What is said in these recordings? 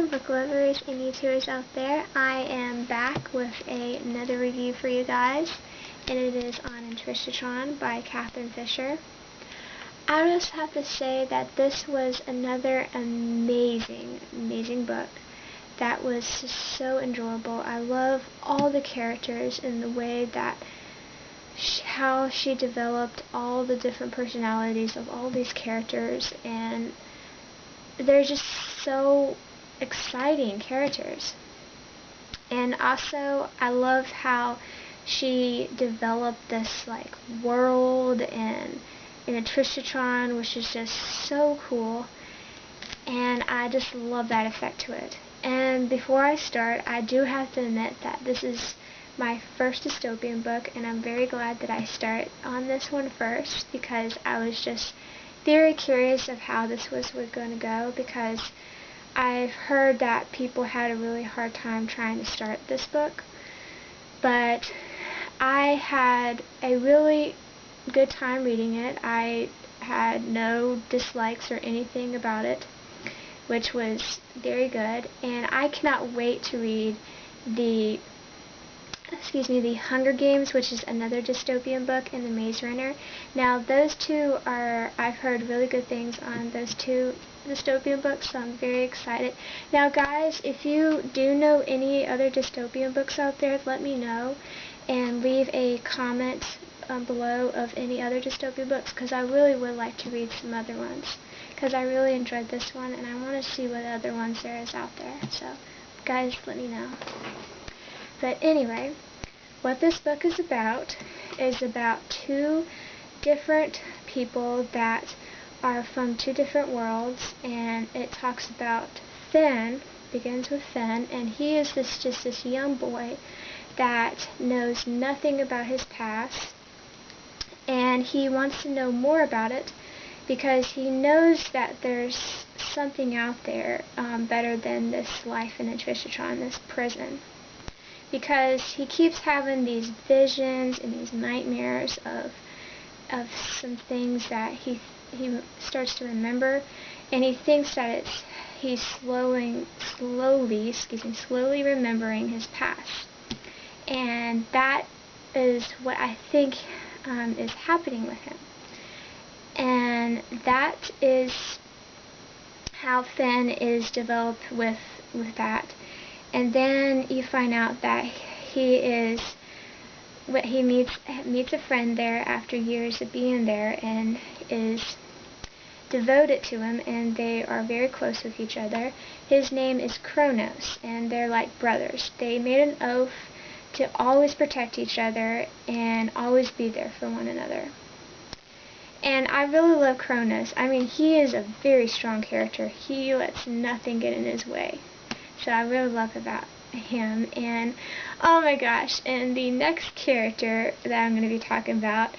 book lovers and YouTubers out there. I am back with another review for you guys, and it is on Incarceron by Catherine Fisher. I just have to say that this was another amazing book that was just so enjoyable. I love all the characters and the way that how she developed all the different personalities of all these characters, and they're just so exciting characters. And also I love how she developed this world and in Incarceron, which is just so cool, and I just love that effect to it. And before I start, I do have to admit that this is my first dystopian book, and I'm very glad that I start on this one first, because I was just very curious of how this was going to go, because I've heard that people had a really hard time trying to start this book, but I had a really good time reading it. I had no dislikes or anything about it, which was very good, and I cannot wait to read the Hunger Games, which is another dystopian book, and The Maze Runner. Now those two I've heard really good things on those two dystopian books, so I'm very excited. Now guys, if you do know any other dystopian books out there, let me know and leave a comment below of any other dystopian books, because I really would like to read some other ones, because I really enjoyed this one and I want to see what other ones there is out there. So guys, let me know. But anyway, what this book is about two different people that are from two different worlds, and it talks about Finn, begins with Finn, and he is just this young boy that knows nothing about his past, and he wants to know more about it because he knows that there's something out there better than this life in Incarceron, this prison. Because he keeps having these visions and these nightmares of some things that he starts to remember, and he thinks that he's slowly remembering his past, and that is what I think is happening with him, and that is how Finn is developed with that. And then you find out that he meets a friend there after years of being there, and is devoted to him, and they are very close with each other. His name is Kronos, and they're like brothers. They made an oath to always protect each other and always be there for one another. And I really love Kronos. I mean, he is a very strong character. He lets nothing get in his way. So I really love about him. And oh my gosh, and the next character that I'm going to be talking about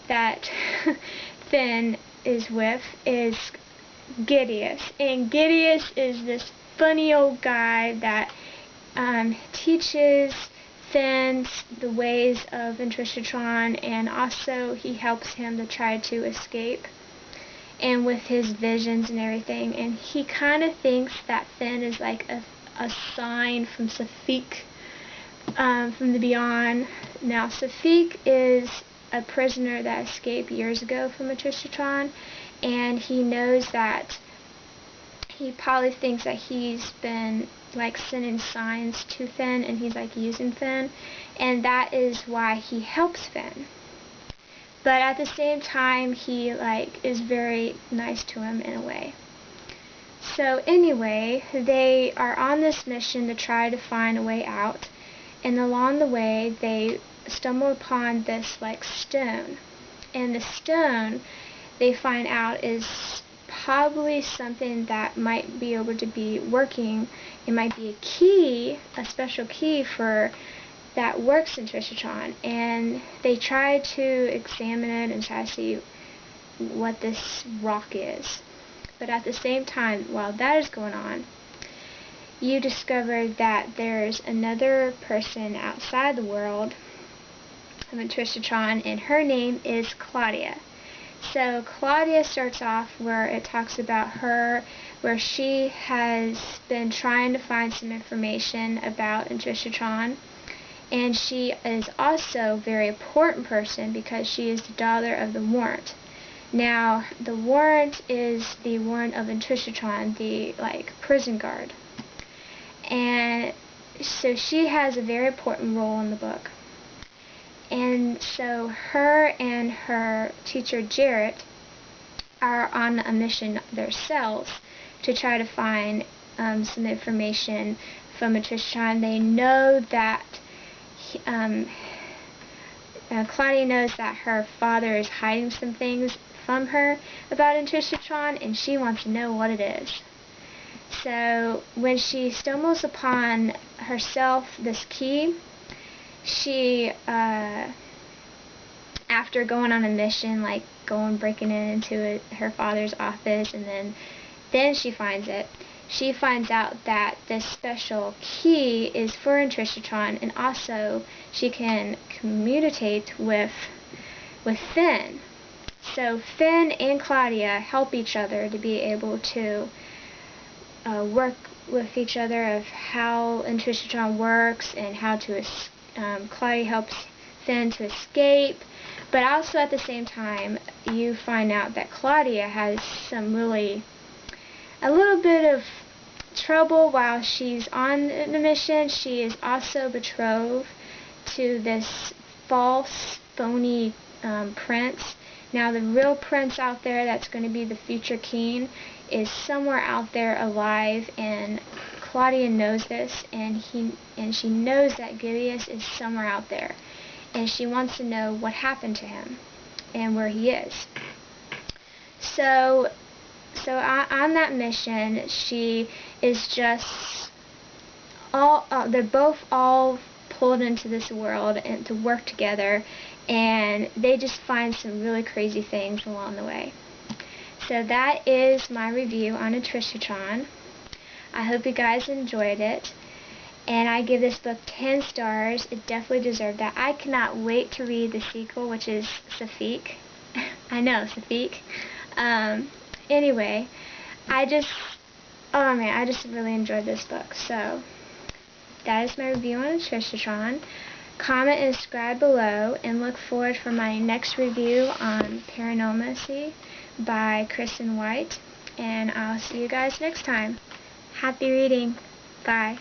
that Finn is with is Gideus. And Gideus is this funny old guy that teaches Finn the ways of Incarceron, and also he helps him to try to escape, and with his visions and everything. And he kind of thinks that Finn is like a sign from Sapphique, from the beyond. Now Sapphique is a prisoner that escaped years ago from Incarceron, and he knows that he probably thinks that he's been sending signs to Finn, and he's using Finn, and that is why he helps Finn. But at the same time, he is very nice to him in a way. So anyway, they are on this mission to try to find a way out, and along the way they stumble upon this stone, and the stone they find out is probably something that might be able to be working. It might be a key, a special key that works in Incarceron, and they try to examine it and try to see what this rock is. But at the same time, while that is going on, you discover that there's another person outside the world of Incarceron, and her name is Claudia. So Claudia starts off where it talks about her where she has been trying to find some information about Incarceron. And she is also a very important person because she is the daughter of the warrant. Now, the warrant is the warrant of Incarceron, the prison guard. And so she has a very important role in the book. And so her and her teacher Jarrett are on a mission themselves to try to find some information from Incarceron. They know that Claudia knows that her father is hiding some things from her about Incarceron, and she wants to know what it is. So when she stumbles upon herself this key, she, after going on a mission, breaking into her father's office, and then she finds it. She finds out that this special key is for Incarceron, and also she can communicate with Finn. So Finn and Claudia help each other to be able to work with each other of how Incarceron works and how to Claudia helps Finn to escape. But also at the same time, you find out that Claudia has a little bit of trouble while she's on the mission. She is also betrothed to this false, phony prince. Now, the real prince out there that's going to be the future king is somewhere out there alive, and Claudia knows this, and she knows that Gideus is somewhere out there, and she wants to know what happened to him and where he is. So on that mission, she is just they're both all pulled into this world and to work together, and they just find some really crazy things along the way. So that is my review on Incarceron. I hope you guys enjoyed it, and I give this book 10 stars. It definitely deserved that. I cannot wait to read the sequel, which is Sapphique. I know, Sapphique. Anyway, I just really enjoyed this book. So that is my review on Incarceron. Comment and subscribe below, and look forward for my next review on Paranormalcy by Kristen White. And I'll see you guys next time. Happy reading. Bye.